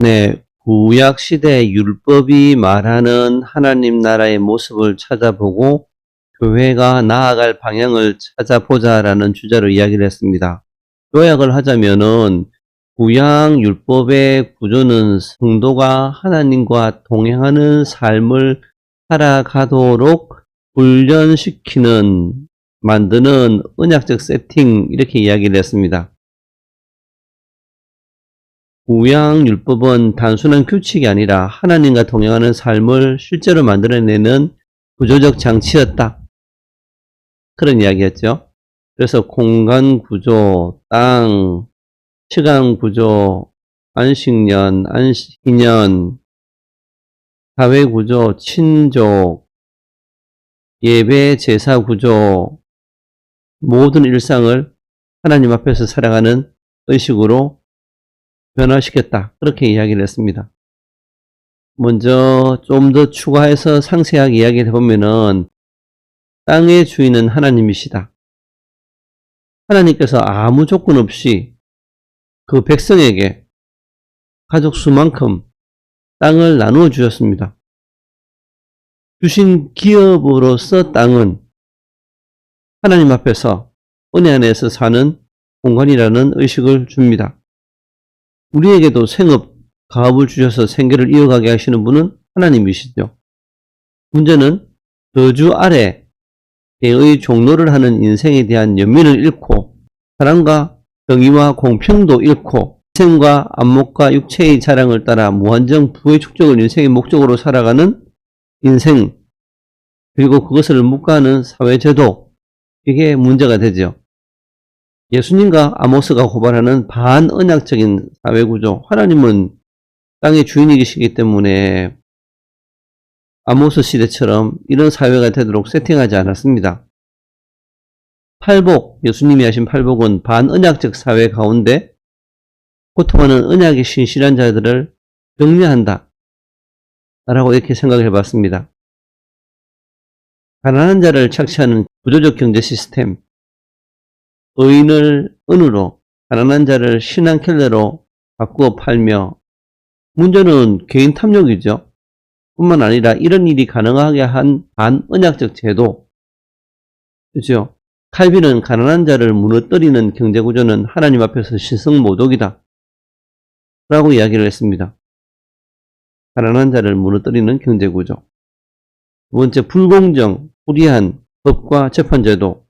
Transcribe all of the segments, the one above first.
네, 구약시대 율법이 말하는 하나님 나라의 모습을 찾아보고 교회가 나아갈 방향을 찾아보자라는 주제로 이야기를 했습니다. 요약을 하자면은 구약 율법의 구조는 성도가 하나님과 동행하는 삶을 살아가도록 만드는 언약적 세팅, 이렇게 이야기를 했습니다. 구약 율법은 단순한 규칙이 아니라 하나님과 동행하는 삶을 실제로 만들어내는 구조적 장치였다, 그런 이야기였죠. 그래서 공간 구조, 땅, 시간 구조, 안식년, 안식년, 사회 구조, 친족, 예배, 제사 구조, 모든 일상을 하나님 앞에서 살아가는 의식으로 변화시켰다, 그렇게 이야기를 했습니다. 먼저 좀 더 추가해서 상세하게 이야기를 해보면은, 땅의 주인은 하나님이시다. 하나님께서 아무 조건 없이 그 백성에게 가족 수만큼 땅을 나누어 주셨습니다. 주신 기업으로서 땅은 하나님 앞에서 은혜 안에서 사는 공간이라는 의식을 줍니다. 우리에게도 생업, 가업을 주셔서 생계를 이어가게 하시는 분은 하나님이시죠. 문제는 저주 아래 의 종로를 하는 인생에 대한 연민을 잃고, 사랑과 정의와 공평도 잃고, 인생과 안목과 육체의 자랑을 따라 무한정 부의 축적을 인생의 목적으로 살아가는 인생, 그리고 그것을 묵과하는 사회제도, 이게 문제가 되죠. 예수님과 아모스가 고발하는 반언약적인 사회구조, 하나님은 땅의 주인이시기 때문에 아모스 시대처럼 이런 사회가 되도록 세팅하지 않았습니다. 팔복, 예수님이 하신 팔복은 반언약적 사회 가운데 고통하는 언약의 신실한 자들을 격려한다 라고 이렇게 생각해 봤습니다. 가난한 자를 착취하는 구조적 경제 시스템, 의인을 은으로, 가난한 자를 신한켈레로 바꾸어 팔며, 문제는 개인 탐욕이죠. 뿐만 아니라 이런 일이 가능하게 한 반언약적 제도, 그죠? 칼빈은 가난한 자를 무너뜨리는 경제구조는 하나님 앞에서 시승모독이다 라고 이야기를 했습니다. 가난한 자를 무너뜨리는 경제구조. 두 번째, 불공정, 불이한 법과 재판제도.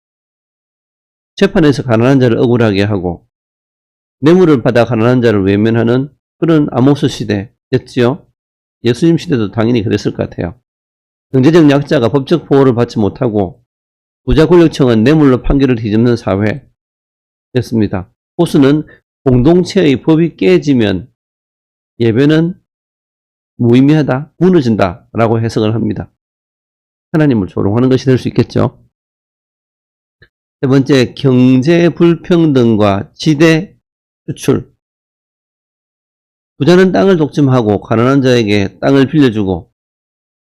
재판에서 가난한 자를 억울하게 하고 뇌물을 받아 가난한 자를 외면하는 그런 아모스 시대였지요. 예수님 시대도 당연히 그랬을 것 같아요. 경제적 약자가 법적 보호를 받지 못하고 부자 권력층은 뇌물로 판결을 뒤집는 사회였습니다. 호수는 공동체의 법이 깨지면 예배는 무의미하다, 무너진다 라고 해석을 합니다. 하나님을 조롱하는 것이 될 수 있겠죠. 세 번째, 경제 불평등과 지대 추출. 부자는 땅을 독점하고 가난한 자에게 땅을 빌려주고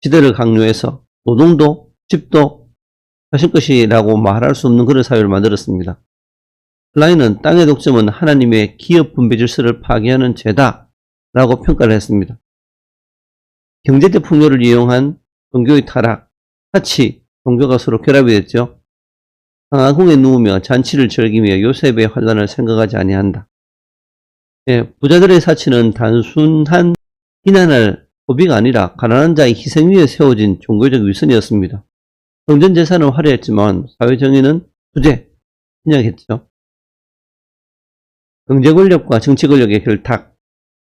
지대를 강요해서 노동도 집도 자신 것이라고 말할 수 없는 그런 사회를 만들었습니다. 클라인은 땅의 독점은 하나님의 기업 분배 질서를 파괴하는 죄다 라고 평가를 했습니다. 경제적 풍요를 이용한 종교의 타락, 사치, 종교가 서로 결합이 됐죠. 상하궁에 누우며 잔치를 즐기며 요셉의 환란을 생각하지 아니한다. 부자들의 사치는 단순한 비난할 고비가 아니라 가난한 자의 희생 위에 세워진 종교적 위선이었습니다. 성전 재산은 화려했지만 사회 정의는 부재, 그냥했죠. 경제 권력과 정치 권력의 결탁.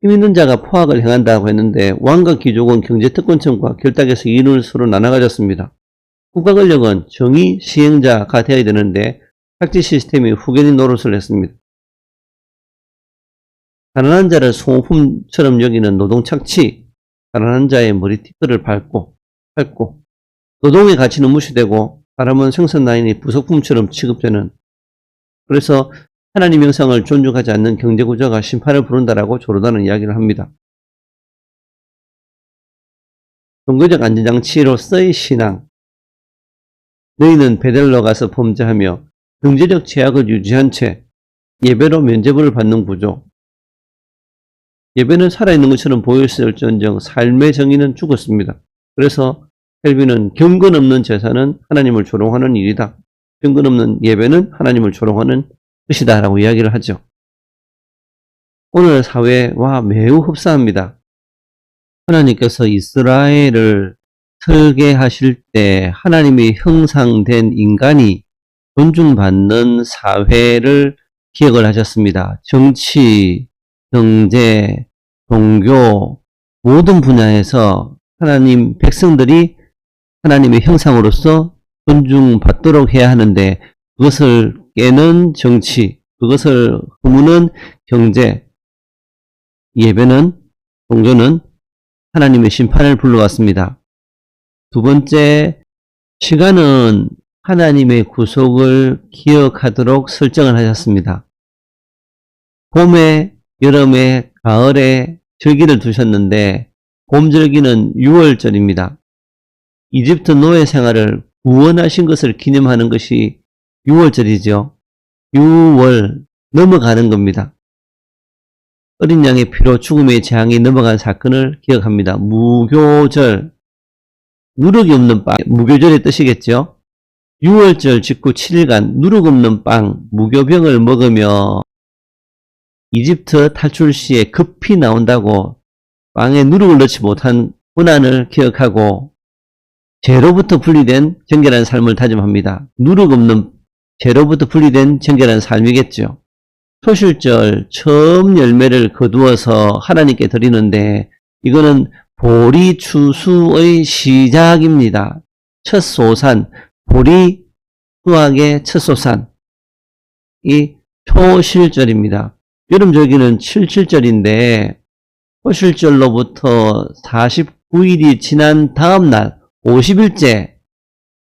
힘 있는 자가 포악을 행한다고 했는데 왕과 귀족은 경제 특권층과 결탁에서 이윤을 서로 나눠 가졌습니다. 국가 권력은 정의 시행자가 되어야 되는데 착지 시스템이 후견인 노릇을 했습니다. 가난한 자를 소모품처럼 여기는 노동 착취, 가난한 자의 머리티끌을 밟고 노동의 가치는 무시되고 사람은 생선 라인이 부속품처럼 취급되는, 그래서 하나님 형상을 존중하지 않는 경제구조가 심판을 부른다라고 조르다는 이야기를 합니다. 종교적 안전장치로서의 신앙. 너희는 베델로 가서 범죄하며 경제적 제약을 유지한 채 예배로 면죄부를 받는 구조. 예배는 살아있는 것처럼 보였을지언정 삶의 정의는 죽었습니다. 그래서 켈빈은 경건 없는 제사는 하나님을 조롱하는 일이다. 경건 없는 예배는 하나님을 조롱하는 것이다 라고 이야기를 하죠. 오늘 사회와 매우 흡사합니다. 하나님께서 이스라엘을 설계하실 때 하나님이 형상된 인간이 존중받는 사회를 기억을 하셨습니다. 정치, 경제, 종교 모든 분야에서 하나님 백성들이 하나님의 형상으로서 존중받도록 해야 하는데 그것을 깨는 정치, 그것을 허무는 경제, 예배는, 종교는 하나님의 심판을 불러왔습니다. 두 번째, 시간은 하나님의 구속을 기억하도록 설정을 하셨습니다. 봄에, 여름에, 가을에 절기를 두셨는데 봄절기는 6월절입니다. 이집트 노예 생활을 구원하신 것을 기념하는 것이 6월절이죠. 6월 넘어가는 겁니다. 어린 양의 피로 죽음의 재앙이 넘어간 사건을 기억합니다. 무교절, 누룩이 없는 빵, 무교절의 뜻이겠죠. 6월절 직후 7일간 누룩 없는 빵, 무교병을 먹으며 이집트 탈출 시에 급히 나온다고 빵에 누룩을 넣지 못한 고난을 기억하고 죄로부터 분리된 정결한 삶을 다짐합니다. 누룩 없는 죄로부터 분리된 정결한 삶이겠죠. 초실절 처음 열매를 거두어서 하나님께 드리는데 이거는 보리 추수의 시작입니다. 첫 소산, 보리 수확의 첫 소산이 초실절입니다. 여름절기는 77절인데 초실절로부터 49일이 지난 다음 날 50일째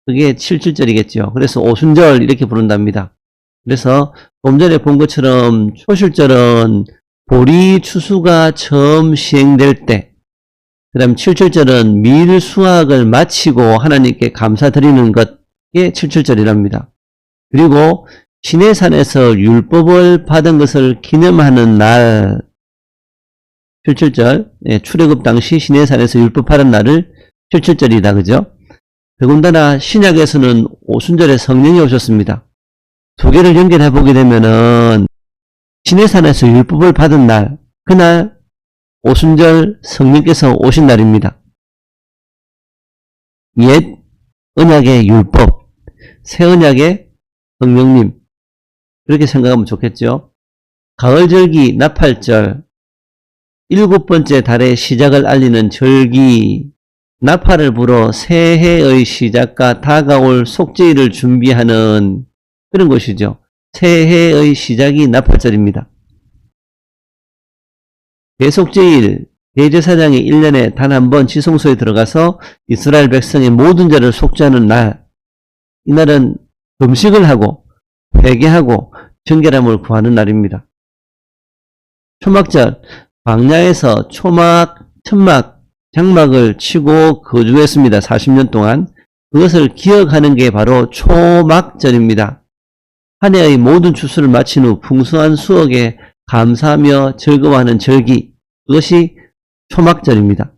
그게 77절이겠죠. 그래서 오순절 이렇게 부른답니다. 그래서 좀 전에 본 것처럼 초실절은 보리 추수가 처음 시행될 때, 그 다음 77절은 밀 수확을 마치고 하나님께 감사드리는 것이 77절이랍니다. 그리고 시내산에서 율법을 받은 것을 기념하는 날 77절, 출애굽 당시 시내산에서 율법 받은 날을 77절이다. 그죠? 더군다나 신약에서는 오순절에 성령이 오셨습니다. 두 개를 연결해 보게 되면은 시내산에서 율법을 받은 날, 그날 오순절 성령께서 오신 날입니다. 옛 언약의 율법, 새 언약의 성령님, 그렇게 생각하면 좋겠죠. 가을절기, 나팔절, 7번째 달의 시작을 알리는 절기, 나팔을 불어 새해의 시작과 다가올 속죄일을 준비하는 그런 것이죠. 새해의 시작이 나팔절입니다. 대속죄일, 대제사장이 1년에 단 한 번 지성소에 들어가서 이스라엘 백성의 모든 죄를 속죄하는 날, 이날은 금식을 하고 회개하고 정결함을 구하는 날입니다. 초막절, 광야에서 초막, 천막, 장막을 치고 거주했습니다. 40년 동안. 그것을 기억하는 게 바로 초막절입니다. 한 해의 모든 추수를 마친 후 풍성한 수확에 감사하며 즐거워하는 절기, 그것이 초막절입니다.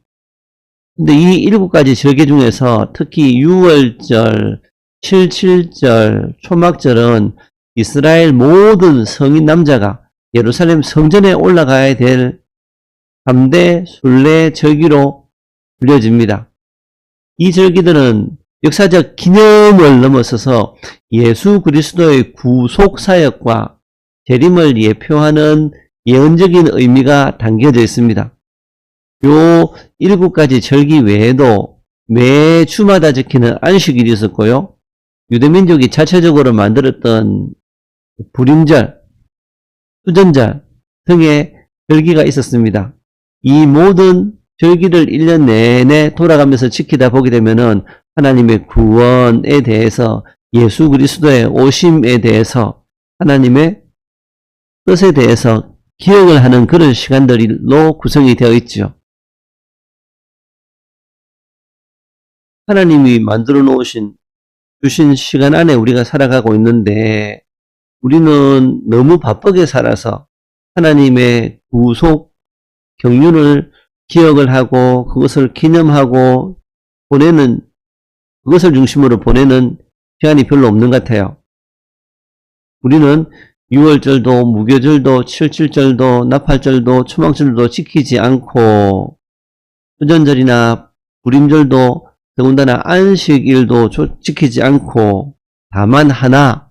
근데 이 7가지 절기 중에서 특히 6월절, 77절, 초막절은 이스라엘 모든 성인 남자가 예루살렘 성전에 올라가야 될 3대 순례 절기로 불려집니다. 이 절기들은 역사적 기념을 넘어서서 예수 그리스도의 구속 사역과 재림을 예표하는 예언적인 의미가 담겨져 있습니다. 요 7가지 절기 외에도 매 주마다 지키는 안식일이 있었고요. 유대민족이 자체적으로 만들었던 불임절, 수전절 등의 절기가 있었습니다. 이 모든 절기를 1년 내내 돌아가면서 지키다 보게 되면은 하나님의 구원에 대해서, 예수 그리스도의 오심에 대해서, 하나님의 뜻에 대해서 기억을 하는 그런 시간들로 구성이 되어 있죠. 하나님이 만들어 놓으신, 주신 시간 안에 우리가 살아가고 있는데 우리는 너무 바쁘게 살아서 하나님의 구속 경륜을 기억을 하고 그것을 기념하고 보내는, 그것을 중심으로 보내는 시간이 별로 없는 것 같아요. 우리는 6월절도, 무교절도, 7.7절도, 나팔절도, 초막절도 지키지 않고 수전절이나 불임절도 더군다나 안식일도 지키지 않고 다만 하나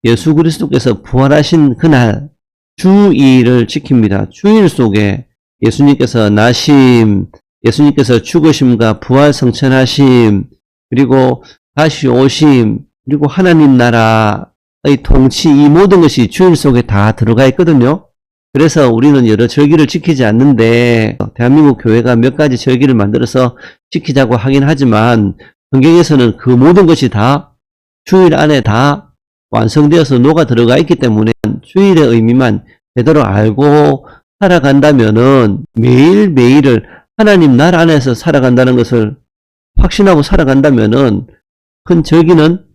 예수 그리스도께서 부활하신 그날 주일을 지킵니다. 주일 속에 예수님께서 나심, 예수님께서 죽으심과 부활 성천하심, 그리고 다시 오심, 그리고 하나님 나라의 통치, 이 모든 것이 주일 속에 다 들어가 있거든요. 그래서 우리는 여러 절기를 지키지 않는데 대한민국 교회가 몇 가지 절기를 만들어서 지키자고 하긴 하지만 성경에서는 그 모든 것이 다 주일 안에 다 완성되어서 녹아 들어가 있기 때문에 주일의 의미만 제대로 알고 살아간다면은 매일매일을 하나님 나라 안에서 살아간다는 것을 확신하고 살아간다면은 큰 절기는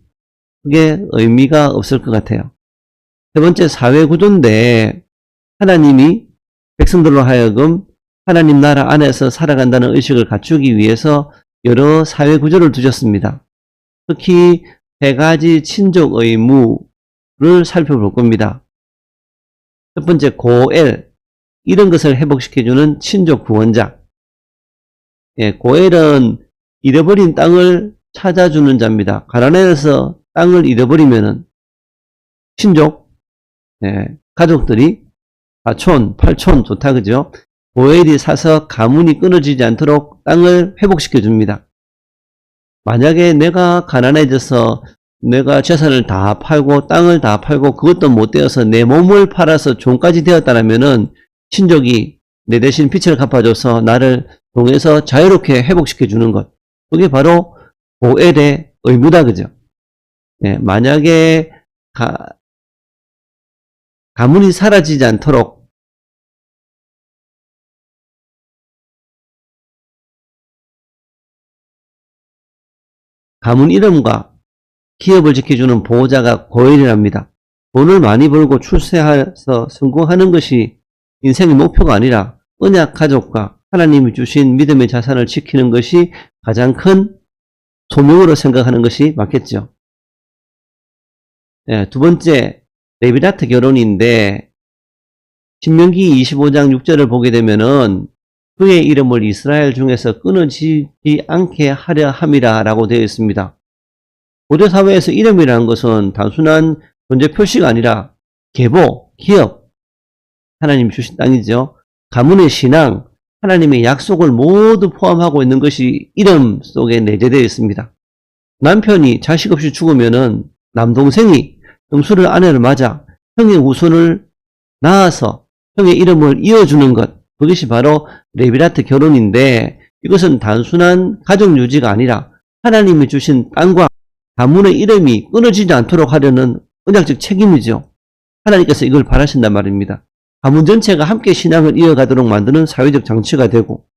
크게 의미가 없을 것 같아요. 세 번째, 사회구조인데 하나님이 백성들로 하여금 하나님 나라 안에서 살아간다는 의식을 갖추기 위해서 여러 사회구조를 두셨습니다. 특히 세 가지 친족 의무를 살펴볼 겁니다. 첫 번째, 고엘, 이런 것을 회복시켜주는 친족 구원자. 고엘은 잃어버린 땅을 찾아주는 자입니다. 가나안에서 땅을 잃어버리면은 친족, 가족들이 사촌, 팔촌 좋다 그죠? 고엘이 사서 가문이 끊어지지 않도록 땅을 회복시켜 줍니다. 만약에 내가 가난해져서 내가 재산을 다 팔고 땅을 다 팔고 그것도 못 되어서 내 몸을 팔아서 종까지 되었다면은 친족이 내 대신 빚을 갚아줘서 나를 통해서 자유롭게 회복시켜 주는 것. 그게 바로 고엘의 의무다 그죠? 만약에 가문이 사라지지 않도록 가문 이름과 기업을 지켜주는 보호자가 고엘이랍니다. 돈을 많이 벌고 출세해서 성공하는 것이 인생의 목표가 아니라 언약 가족과 하나님이 주신 믿음의 자산을 지키는 것이 가장 큰 소명으로 생각하는 것이 맞겠죠. 두 번째, 레비라트 결혼인데 신명기 25장 6절을 보게 되면은 그의 이름을 이스라엘 중에서 끊어지지 않게 하려 함이라 라고 되어 있습니다. 고대 사회에서 이름이라는 것은 단순한 존재 표시가 아니라 계보, 기업, 하나님 주신 땅이죠. 가문의 신앙, 하나님의 약속을 모두 포함하고 있는 것이 이름 속에 내재되어 있습니다. 남편이 자식 없이 죽으면은 남동생이 형수를 아내를 맞아 형의 후손을 낳아서 형의 이름을 이어주는 것, 그것이 바로 레비라트 결혼인데 이것은 단순한 가족 유지가 아니라 하나님이 주신 땅과 가문의 이름이 끊어지지 않도록 하려는 언약적 책임이죠. 하나님께서 이걸 바라신단 말입니다. 가문 전체가 함께 신앙을 이어가도록 만드는 사회적 장치가 되고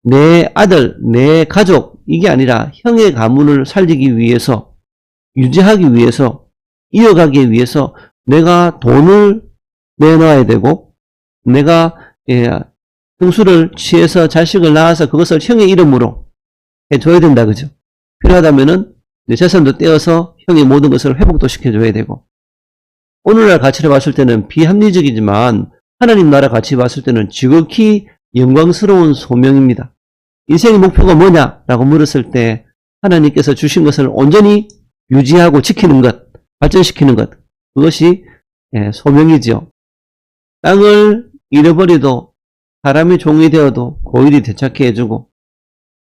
내 아들, 내 가족 이게 아니라 형의 가문을 살리기 위해서 유지하기 위해서 이어가기 위해서 내가 돈을 내놔야 되고 내가 형수를 취해서 자식을 낳아서 그것을 형의 이름으로 해줘야 된다 그죠. 필요하다면은 내 재산도 떼어서 형의 모든 것을 회복도 시켜줘야 되고 오늘날 가치를 봤을 때는 비합리적이지만 하나님 나라 가치 봤을 때는 지극히 영광스러운 소명입니다. 인생의 목표가 뭐냐라고 물었을 때 하나님께서 주신 것을 온전히 유지하고 지키는 것, 발전시키는 것, 그것이 소명이죠. 땅을 잃어버려도 사람이 종이 되어도 고일이 되찾게 해주고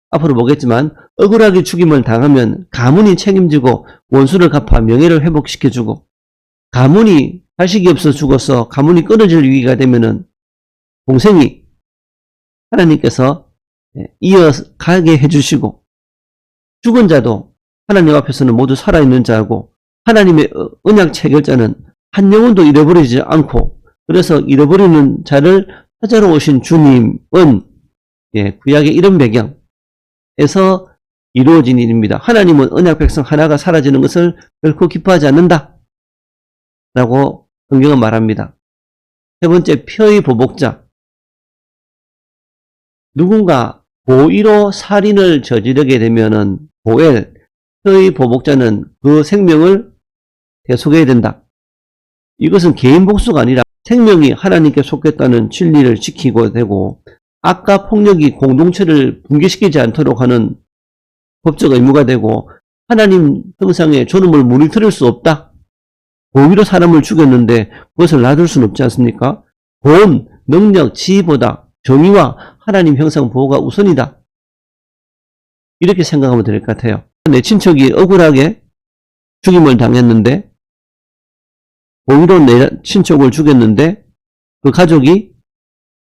앞으로 보겠지만 억울하게 죽임을 당하면 가문이 책임지고 원수를 갚아 명예를 회복시켜주고 가문이 자식이 없어 죽어서 가문이 끊어질 위기가 되면은 동생이 하나님께서 이어가게 해주시고 죽은 자도 하나님 앞에서는 모두 살아있는 자고 하나님의 언약 체결자는 한 영혼도 잃어버리지 않고 그래서 잃어버리는 자를 찾아러 오신 주님은 구약의 이런 배경에서 이루어진 일입니다. 하나님은 언약 백성 하나가 사라지는 것을 결코 기뻐하지 않는다 라고 성경은 말합니다. 세 번째, 표의 보복자. 누군가 고의로 살인을 저지르게 되면은 고엘, 의 보복자는 그 생명을 대속해야 된다. 이것은 개인 복수가 아니라 생명이 하나님께 속했다는 진리를 지키고 되고 악과 폭력이 공동체를 붕괴시키지 않도록 하는 법적 의무가 되고 하나님 형상의 존엄을 무너뜨릴 수 없다. 고의로 사람을 죽였는데 그것을 놔둘 수는 없지 않습니까? 돈, 능력, 지위보다 정의와 하나님 형상 보호가 우선이다. 이렇게 생각하면 될 것 같아요. 내 친척이 억울하게 죽임을 당했는데 고의로 내 친척을 죽였는데 그 가족이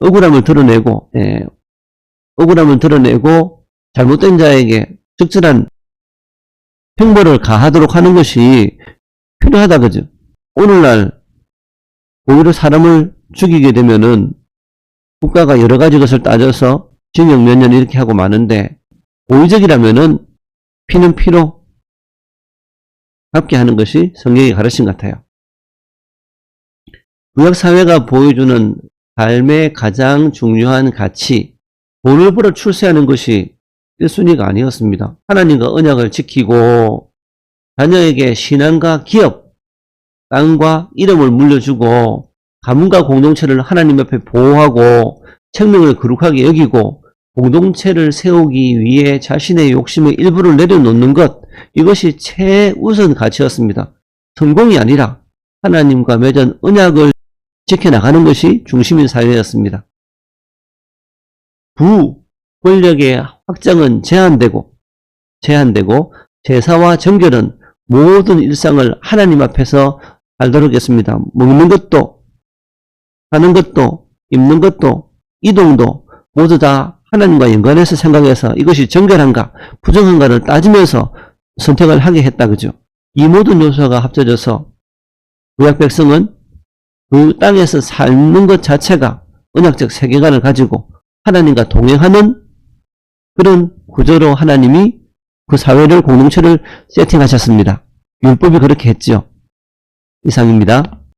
억울함을 드러내고 잘못된 자에게 적절한 형벌을 가하도록 하는 것이 필요하다 그죠? 오늘날 고의로 사람을 죽이게 되면은 국가가 여러 가지 것을 따져서 징역 몇 년 이렇게 하고 마는데 고의적이라면은 피는 피로 갚게 하는 것이 성경의 가르침 같아요. 구약 사회가 보여주는 삶의 가장 중요한 가치, 돈을 벌어 출세하는 것이 1순위가 아니었습니다. 하나님과 언약을 지키고 자녀에게 신앙과 기업, 땅과 이름을 물려주고 가문과 공동체를 하나님 앞에 보호하고 생명을 거룩하게 여기고 공동체를 세우기 위해 자신의 욕심의 일부를 내려놓는 것, 이것이 최우선 가치였습니다. 성공이 아니라 하나님과 맺은 언약을 지켜나가는 것이 중심인 사회였습니다. 권력의 확장은 제한되고 제사와 정결은 모든 일상을 하나님 앞에서 살도록 했습니다. 먹는 것도, 사는 것도, 입는 것도, 이동도 모두 다 하나님과 연관해서 생각해서 이것이 정결한가, 부정한가를 따지면서 선택을 하게 했다. 그죠? 이 모든 요소가 합쳐져서 구약 백성은 그 땅에서 사는 것 자체가 언약적 세계관을 가지고 하나님과 동행하는 그런 구조로 하나님이 그 사회를, 공동체를 세팅하셨습니다. 율법이 그렇게 했죠. 이상입니다.